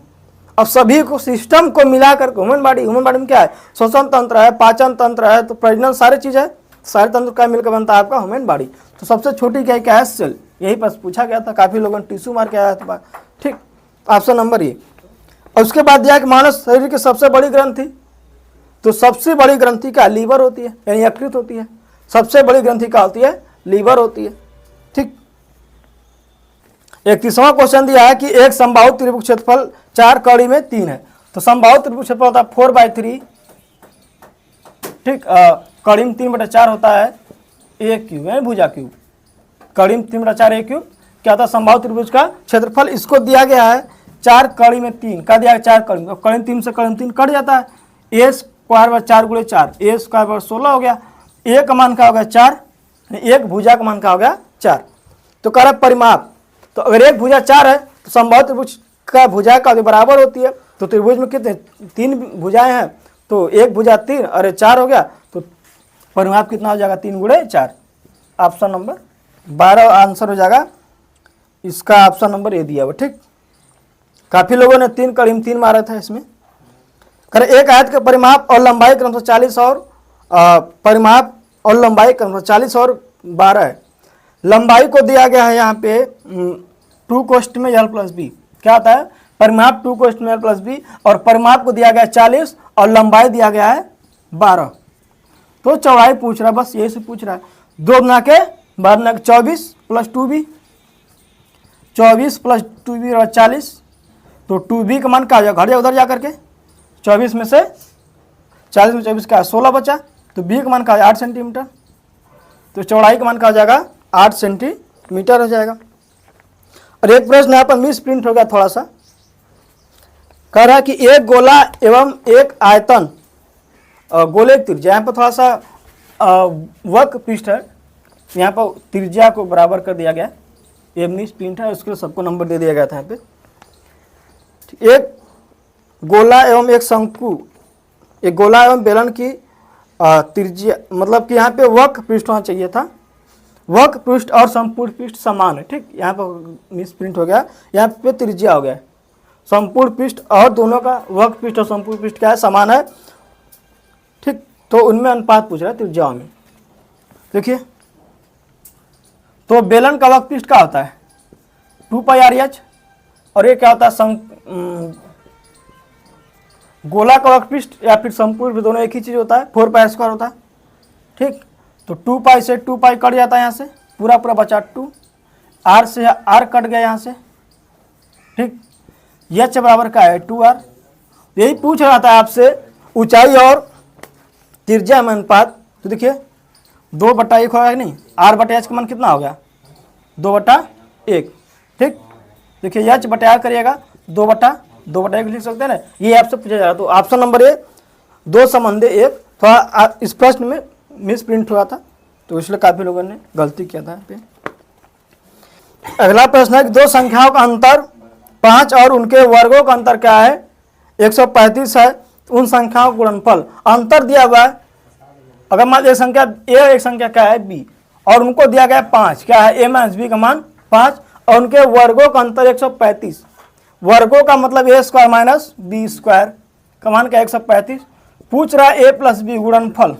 अब सभी को सिस्टम को मिलाकर ह्यूमन बॉडी, ह्यूमन बॉडी में क्या है? श्वसन तंत्र है, पाचन तंत्र है, तो प्रजनन सारी चीज है, सारे तंत्र का मिलकर बनता है आपका ह्यूमन बॉडी। तो सबसे छोटी क्या है? सेल। यही पर पूछा गया था, काफी लोगों ने टिश्यू मार के आया था। ठीक, ऑप्शन नंबर ये। और उसके बाद दिया कि मानव शरीर की सबसे बड़ी ग्रंथि, तो सबसे बड़ी ग्रंथि क्या लीवर होती है, यानी यकृत होती है। सबसे बड़ी ग्रंथि क्या होती है, लीवर होती है। ठीक। 31वां क्वेश्चन दिया है कि एक समबाहु त्रिभुज क्षेत्रफल 4 कड़ी में 3 है। तो समबाहु त्रिभुज क्षेत्रफल होता है 4/3। ठीक। कड़ी में 3/4 होता है a क्यूब, है भुजा क्यूब। कड़ी में 3/4 a क्यूब क्या होता है, समबाहु त्रिभुज का क्षेत्रफल। इसको दिया गया है 4 कड़ी में 3, क्या दिया है 4 कड़ी में, कड़ी में 3 से कड़ी में 3 कट जाता है। a स्क्वायर बार 4 गुणे 4, a स्क्वायर बार 16 हो गया। a का मान क्या हो गया 4, एक भुजा का मान क्या हो गया 4। तो कह रहा है परिमाप, तो अगर एक भुजा 4 है तो समबाहु त्रिभुज का भुजा का बराबर होती है। तो त्रिभुज में कितने 3 भुजाएं हैं, तो एक भुजा 3 अरे 4 हो गया, तो परिमाप कितना हो जाएगा 3 गुणे 4। ऑप्शन नंबर 12 आंसर हो जाएगा इसका, ऑप्शन नंबर ए दिया हुआ। ठीक। काफी लोगों ने 3 कड़ी में 3 मारा था इसमें। करे एक आयत का परिमाप और लंबाई क्रमशः 40 और परिमाप और लंबाई क्रमशः 40 और 12 है। लंबाई को दिया गया है यहाँ पे 2 कोष्ठ में l प्लस बी, क्या होता है परिमाप 2 कोष्ठ में l प्लस बी, और परिमाप को दिया गया है 40 और लंबाई दिया गया है 12। तो चौड़ाई पूछ रहा है, बस यही से पूछ रहा है। 2 गुना के 12 24 प्लस 2b, 24 प्लस 2b और 40। तो 2b का मान क्या हो जाएगा, घट जाए उधर जा करके, 24 में से 40 में 24 का 16 बचा, तो b का मान क्या हो जाएगा 8 सेंटीमीटर। तो चौड़ाई का मान क्या हो जाएगा 8 सेंटीमीटर हो जाएगा। और एक प्रश्न यहाँ पर मिस प्रिंट हो गया थोड़ा सा, कह रहा है कि एक गोला एवं एक आयतन गोले की त्रिज्या, यहाँ पर थोड़ा सा वक्र पृष्ठ है, यहाँ पर त्रिज्या को बराबर कर दिया गया, ये मिस प्रिंट है, उसके लिए सबको नंबर दे दिया गया था यहाँ पे। एक गोला एवं एक शंकु, एक गोला एवं बेलन की त्रिज्या, मतलब कि यहाँ पे वक्र पृष्ठ होना चाहिए था, वक्र पृष्ठ और संपूर्ण पृष्ठ समान है। ठीक। यहाँ पर मिस प्रिंट हो गया, यहाँ पे त्रिज्या हो गया, संपूर्ण पृष्ठ और दोनों का वक्र पृष्ठ और संपूर्ण पृष्ठ क्या है समान है। ठीक। तो उनमें अनुपात पूछ रहा है त्रिज्याओं में। देखिए तो बेलन का वक्र पृष्ठ क्या होता है 2πr/h, और ये क्या होता है गोला का वक्र पृष्ठ या फिर संपूर्ण, दोनों एक ही चीज होता है, 4πr² होता है। ठीक। तो 2π से 2π कट जाता है, यहाँ से पूरा पूरा बचा 2, r से r कट गया यहाँ से। ठीक। h बराबर का है 2r। यही पूछ रहा था आपसे ऊंचाई और त्रिज्या में अनुपात। तो देखिए 2/1 होगा कि नहीं, r/h का मान कितना हो गया 2/1। ठीक। देखिए h/r करिएगा 2/1 लिख सकते हैं ना, ये आपसे पूछा जा रहा। तो ऑप्शन नंबर ए 2 संबंधी 1 थोड़ा इस प्रश्न में मिस प्रिंट हुआ था, तो इसलिए काफी लोगों ने गलती किया था यहाँ पे। अगला प्रश्न है कि 2 संख्याओं का अंतर 5 और उनके वर्गों का अंतर क्या है 135 है, उन संख्याओं का गुणनफल। अंतर दिया हुआ है, अगर मान एक संख्या a एक संख्या क्या है b, और उनको दिया गया 5, क्या है a माइनस b का मान 5, और उनके वर्गों का अंतर 135। वर्गों का मतलब a square minus b square का मान क्या 135। पूछ रहा है a प्लस b गुणनफल।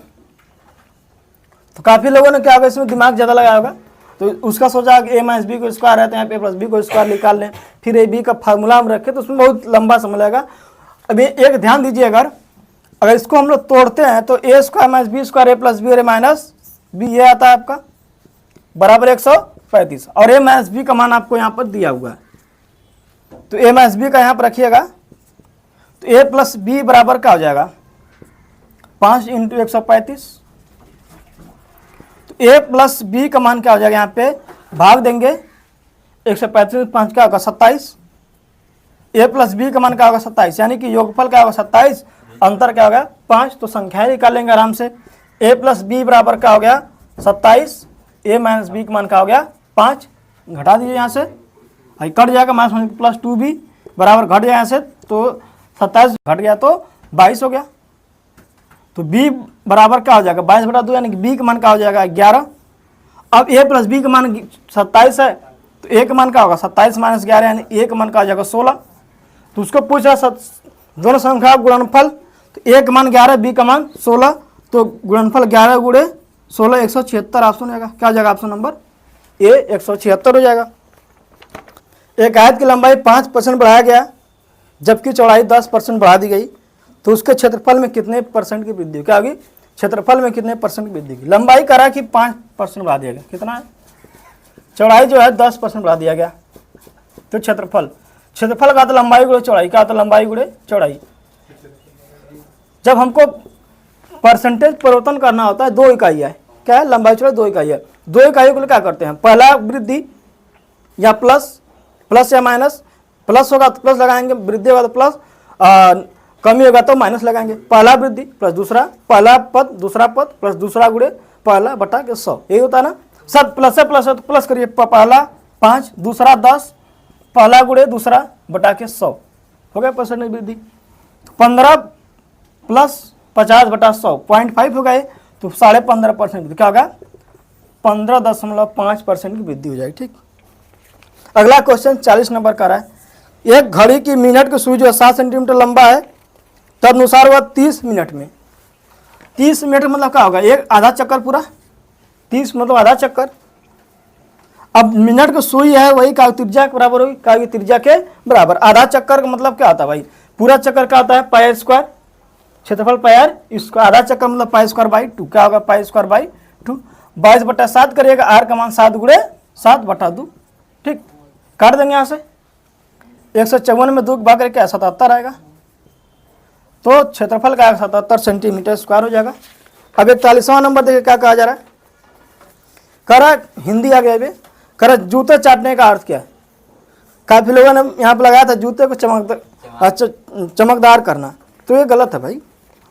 तो काफी लोगों ने क्या होगा इसमें दिमाग ज्यादा लगाया होगा, तो उसका सोचा कि a माइनस बी को स्क्वायर है तो यहाँ पे प्लस बी को स्क्वायर निकाल लें, फिर ए बी का फार्मूला हम रखें, तो उसमें बहुत लंबा समय लगेगा। अभी एक ध्यान दीजिए, अगर इसको हम लोग तोड़ते हैं तो a square minus B square a plus B और a माइनस बी ये आता है आपका बराबर 135, और a माइनस बी का मान आपको यहाँ पर दिया हुआ है। तो a माइनस बी का यहाँ पर रखिएगा, तो a प्लस बी बराबर क्या हो जाएगा 5 × 135। a प्लस बी का मान क्या हो जाएगा, यहाँ पे भाग देंगे 135 में 5 क्या होगा 27, a प्लस बी का मान क्या होगा 27, यानी कि योगफल क्या होगा 27, अंतर क्या होगा 5। तो संख्याएं निकाल लेंगे आराम से। a प्लस बी बराबर क्या हो गया 27, a माइनस बी का मान क्या हो गया 5, घटा दीजिए यहाँ से, कट जाएगा माइनस प्लस 2b बराबर घट जाए यहाँ से, तो 27 घट गया तो 22 हो गया। तो b बराबर क्या हो जाएगा 22/2, यानी कि b का मान क्या हो जाएगा 11। अब a प्लस b का मान 27 है, तो a का मान क्या होगा 27 माइनस 11, यानी a का मान क्या हो जाएगा 16। तो उसको पूछा दोनों संख्या गुणनफल, तो a का मान 11 b का मान 16, तो गुणनफल 11 गुणे 16 176 ऑप्शन होगा। क्या हो जाएगा ऑप्शन नंबर ए 176 हो जाएगा। एक आयत की लंबाई 5% बढ़ाया गया जबकि चौड़ाई 10% बढ़ा दी गई, तो उसके क्षेत्रफल में कितने परसेंट की वृद्धि होगी, क्या होगी, क्षेत्रफल में कितने परसेंट की वृद्धि होगी। लंबाई करा कि 5% बढ़ा दिया गया, कितना है, चौड़ाई जो है 10% बढ़ा दिया गया, तो क्षेत्रफल का तो लंबाई गुणे चौड़ाई, क्या होता है, लंबाई गुणे चौड़ाई। जब हमको परसेंटेज परिवर्तन करना होता है 2 इकाई है, क्या है, लंबाई चौड़ाई 2 इकाई है। 2 इकाइयों के लिए क्या करते हैं, पहला वृद्धि या प्लस या माइनस, प्लस होगा तो प्लस लगाएंगे, वृद्धि होगा तो प्लस, कमी होगा तो माइनस लगाएंगे। पहला वृद्धि प्लस दूसरा, पहला पद दूसरा पद प्लस दूसरा गुणे पहला बटा के 100, यही होता है ना। सब प्लस है तो प्लस करिए, पहला 5 दूसरा 10, पहला गुणे दूसरा बटा के 100, हो गया परसेंटेज वृद्धि। 15 प्लस 50 बटा 100 0.5 हो गए, तो 15.5% क्या होगा, 15.5% की वृद्धि हो जाएगी। ठीक, अगला क्वेश्चन 40 नंबर का रहा है। एक घड़ी की मिनट की सुई जो 7 सेंटीमीटर लंबा है, तदनुसार वह 30 मिनट में, 30 मिनट मतलब क्या होगा, एक आधा चक्कर पूरा, 30 मतलब आधा चक्कर। अब मिनट की सुई है वही का त्रिज्या के बराबर होगी, का त्रिज्या के बराबर। आधा चक्कर का मतलब क्या होता है भाई, पूरा चक्कर क्या होता है, पाई स्क्वायर, क्षेत्रफल पायर स्क्वायर, आधा चक्कर मतलब पाई स्क्वायर बाई 2, क्या होगा, पाई स्क्वायर बाई 2। 22/7 करिएगा, आर का मान 7 गुणे 7/2, ठीक, काट देंगे यहाँ से, 154 में 2 भाग करके 77 आएगा, तो क्षेत्रफल का 77 सेंटीमीटर स्क्वायर हो जाएगा। अब 41वां नंबर देखिए क्या कहा जा रहा है, कह रहा है हिंदी आ गया, कह रहा जूते चाटने का अर्थ क्या है। काफी लोगों ने यहाँ पर लगाया था जूते को चमकदार करना, तो ये गलत है भाई,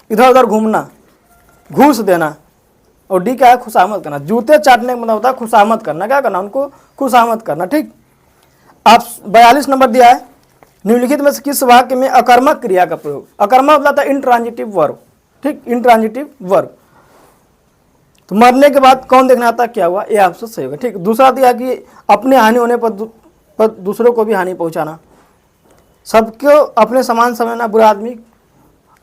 इधर उधर घूमना, घूस देना, और डी क्या है, खुशामद करना। जूते चाटने का मतलब होता है खुशामद करना, क्या करना, उनको खुशामद करना। ठीक, आप 42 नंबर दिया है, निम्नलिखित में से किस वाक्य में अकर्मक क्रिया का प्रयोग, अकर्मक मतलब था इंट्रांजिटिव वर्ब, ठीक, इंट्रांजिटिव वर्ब। तो मरने के बाद कौन देखना आता क्या हुआ, ये आपसे सही होगा। ठीक, दूसरा दिया कि अपने हानि होने पर दूसरों को भी हानि पहुंचाना, सबको अपने समान समझना, बुरा आदमी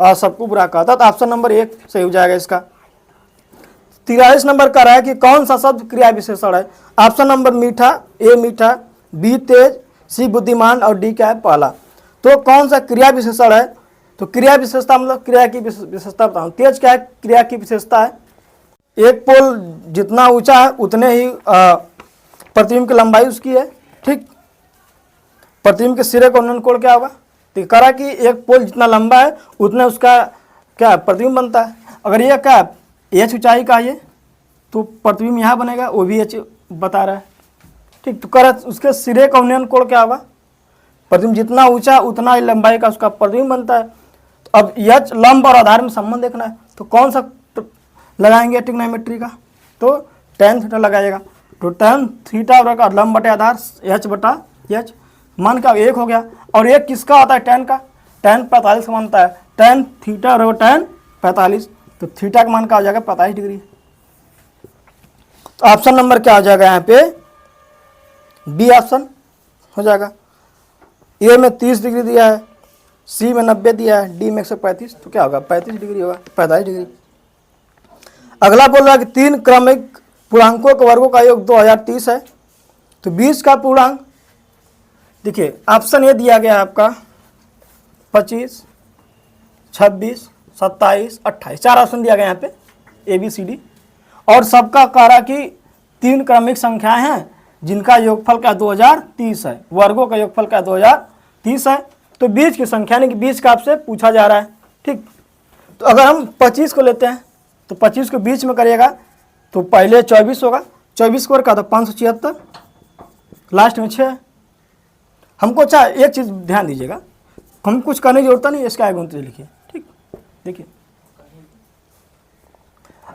और सबको बुरा कहता, तो ऑप्शन नंबर 1 सही हो जाएगा इसका। 43 नंबर का रहा है कि कौन सा शब्द क्रिया विशेषण है। ऑप्शन नंबर मीठा, ए मीठा, बी तेज, सी बुद्धिमान और डी क्या है, पाला। तो कौन सा क्रिया विशेषण है, तो क्रिया विशेषता मतलब क्रिया की विशेषता बताऊं। तेज क्या है, क्रिया की विशेषता है, एक पोल जितना ऊंचा है उतने ही प्रतिबिंब की लंबाई उसकी है। ठीक, प्रतिबिंब के सिरे का उन्नयन कोण क्या होगा, तो करा कि एक पोल जितना लंबा है उतना उसका क्या प्रतिबिंब बनता है। अगर ये क्या एच ऊंचाई का ये, तो प्रतिबिंब यहाँ बनेगा, वो भी एच बता रहा है। ठीक, तो करा उसके सिरे का उन्नयन कोण क्या होगा, प्रतिबिंब जितना ऊंचा उतना ही लंबाई का उसका प्रतिबिंब बनता है। तो अब एच लंब और आधार में संबंध देखना है, तो कौन सा लगाएंगे ट्रिग्नोमेट्री का, तो tan थीटा लगाएगा। तो tan थीटा बराबर लंब बटे आधार h बटा h, मान का 1 हो गया। और एक किसका होता है, tan का, tan 45 का मानता है, tan थीटा बराबर tan 45, तो थीटा का मान का हो जाएगा 45 डिग्री। तो ऑप्शन नंबर क्या हो जाएगा यहाँ पे, बी ऑप्शन हो जाएगा। ए में 30 डिग्री दिया है, सी में 90 दिया है, डी में 135, तो क्या होगा 35 डिग्री होगा, 45 डिग्री। अगला बोल रहा है कि 3 क्रमिक पूर्णांकों के वर्गों का योग 2030 है, तो 20 का पूर्णांक देखिए ऑप्शन ये दिया गया है आपका 25, 26, 27, 28, 4 ऑप्शन दिया गया यहाँ पे ए बी सी डी, और सबका कह रहा कि 3 क्रमिक संख्याएं हैं जिनका योगफल क्या 2030 है, वर्गों का योगफल क्या 2030 है। तो बीच की संख्या यानी कि बीच का आपसे पूछा जा रहा है। ठीक, तो अगर हम 25 को लेते हैं तो 25 को बीच में करिएगा तो पहले 24 होगा, 24 को का तो 576, लास्ट में 6। हमको अच्छा एक चीज़ ध्यान दीजिएगा, हम कुछ करने की जरूरत नहीं, इसका गुणित लिखिए। ठीक, देखिए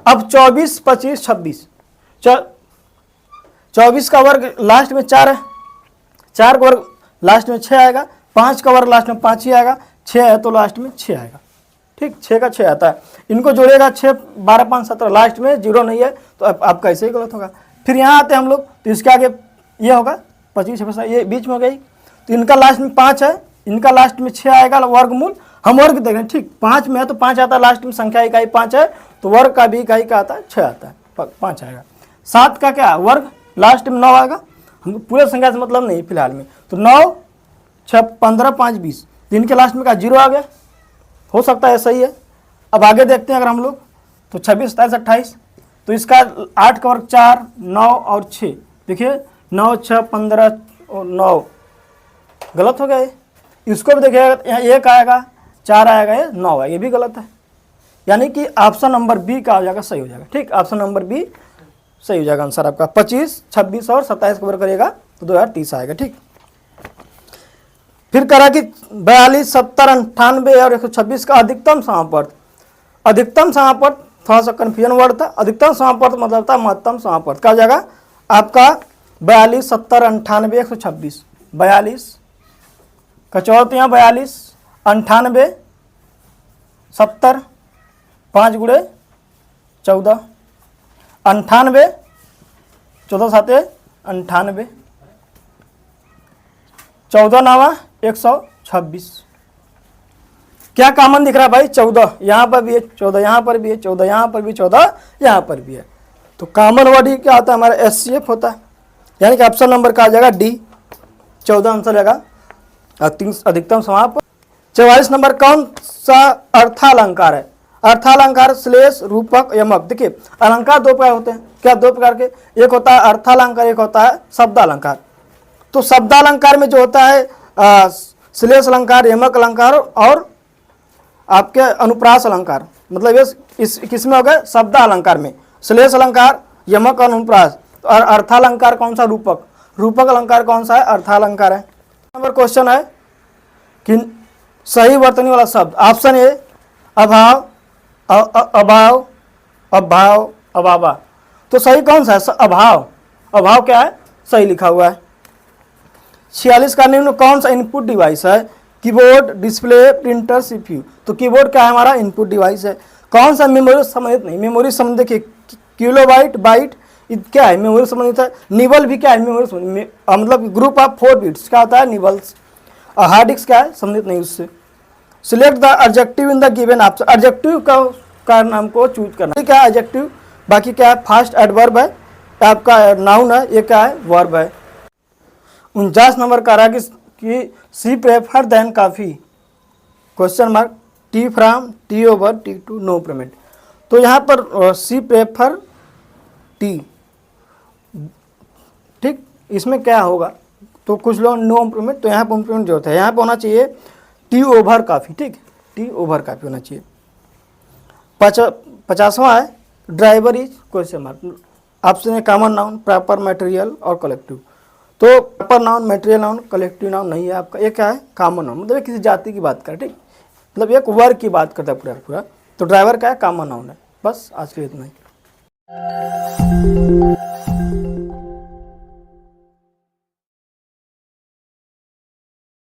अब 24, 25, 26, 24 का वर्ग लास्ट में 4 है, 4 का वर्ग लास्ट में 6 आएगा, 5 का वर्ग लास्ट में 5 ही आएगा, 6 है तो लास्ट में 6 आएगा। ठीक, 6 का 6 आता है, इनको जोड़ेगा 6, 12, 5, 17, लास्ट में 0 नहीं है तो आपका ऐसे ही गलत होगा। फिर यहाँ आते हैं हम लोग, तो इसके आगे ये होगा 25, 26, ये बीच में हो गई, तो इनका लास्ट में 5 है, इनका लास्ट में 6 आएगा वर्गमूल, हम वर्ग देखें। ठीक, 5 में है तो 5 आता है, लास्ट में संख्या इकाई 5 है तो वर्ग का भी इकाई का आता है 6 आता है, 5 आएगा। 7 का क्या वर्ग लास्ट में 9 आएगा, हमको पूरे संख्या से मतलब नहीं फिलहाल में, तो 9, 6, 15, 5, 20, इनके लास्ट में का 0 आ गया, हो सकता है ऐसा ही है। अब आगे देखते हैं अगर हम लोग, तो 26, 27, 28, तो इसका 8 का वर्ग 4, 9 और 6, देखिए 9, 6, 15 और 9, गलत हो गया ये। इसको भी देखिएगा, यहाँ 1 आएगा, 4 आएगा, ये 9 है, ये भी गलत है। यानी कि ऑप्शन नंबर बी का हो जाएगा, सही हो जाएगा। ठीक, ऑप्शन नंबर बी सही हो जाएगा आंसर आपका। 25, 26 और 27 का वर्ग करिएगा तो 2030 आएगा। ठीक, फिर करा कि 42, 70, 98 और 126 का अधिकतम समापवर्त। अधिकतम समापवर्त थोड़ा सा कन्फ्यूजन वर्ड था। अधिकतम समापवर्त मतलब था महत्तम समापवर्त। क्या हो जाएगा आपका 42, 70, 98, 126। 42 का चौथ यहाँ 42, 98, 70, 5 गुणे 14, 98, 14 साते 98, 14 9 126। क्या कॉमन दिख रहा है भाई? 14 यहाँ पर भी है, 14 यहाँ पर भी है, 14 यहाँ पर भी, 14 यहाँ पर भी है। तो कॉमन वर्ड ही क्या होता है हमारा? एचसीएफ होता है। यानी कि ऑप्शन नंबर का आ जाएगा डी, 14 आंसर जाएगा अधिकतम समाप्त। 44 नंबर कौन सा अर्थालंकार है? अर्थालंकार श्लेष, रूपक, यमक। देखिए अलंकार दो प्रकार होते हैं। क्या दो प्रकार के? एक होता है अर्थालंकार, एक होता है शब्दालंकार। तो शब्दालंकार में जो होता है श्लेष अलंकार, यमक अलंकार और आपके अनुप्रास अलंकार, मतलब ये इस किसमें हो गए? शब्दालंकार में श्लेष अलंकार, यमक और अनुप्रास। और अर्थालंकार कौन सा? रूपक। रूपक अलंकार कौन सा है? अर्थालंकार है। नंबर क्वेश्चन है कि सही वर्तनी वाला शब्द। ऑप्शन ए अभाव, अभाव, अभाव, अभावा। तो सही कौन सा है? अभाव। अभाव क्या है? सही लिखा हुआ है। 46 का निम्न कौन सा इनपुट डिवाइस है? Keyboard, display, printer, CPU. तो कीबोर्ड क्या है? हमारा इनपुट डिवाइस है। कौन सा? मेमोरी संबंधित नहीं। मेमोरी संबंधित देखिए किलोबाइट, बाइट क्या है? मेमोरी संबंधित है। निबल भी क्या है? मेमोरी मतलब ग्रुप ऑफ 4 बिट्स क्या होता है? निबल्स। और हार्ड डिस्क क्या है? संबंधित नहीं उससे। Select the adjective in the given option. Adjective का नाम को चूज करना। क्या है एडजेक्टिव? बाकी क्या है? फास्ट एडवर्ब है, आपका नाउन है, ये क्या है? वर्ब है। 49 नंबर का रहा कि सी प्रेफर देन काफ़ी question mark T from T over T to no payment. तो यहाँ पर सी प्रेफर टी, ठीक, इसमें क्या होगा? तो कुछ लोग नो इम्प्रूवमेंट, तो यहाँ पर इम्प्रूवमेंट जो होता है यहाँ पर होना चाहिए टी ओवर काफ़ी। ठीक, टी ओवर काफ़ी होना चाहिए। 50वां है driver is question mark. Option है कॉमन नाउन, प्रॉपर मटेरियल और कलेक्टिव। तो proper noun, material noun, collective noun नहीं है आपका। एक क्या है? कॉमन नाउन, मतलब किसी जाति की बात करें। ठीक, मतलब एक वर्ग की बात करता है पूरा पूरा। तो ड्राइवर क्या है? कॉमन नाउन है। बस आज के लिए इतना ही।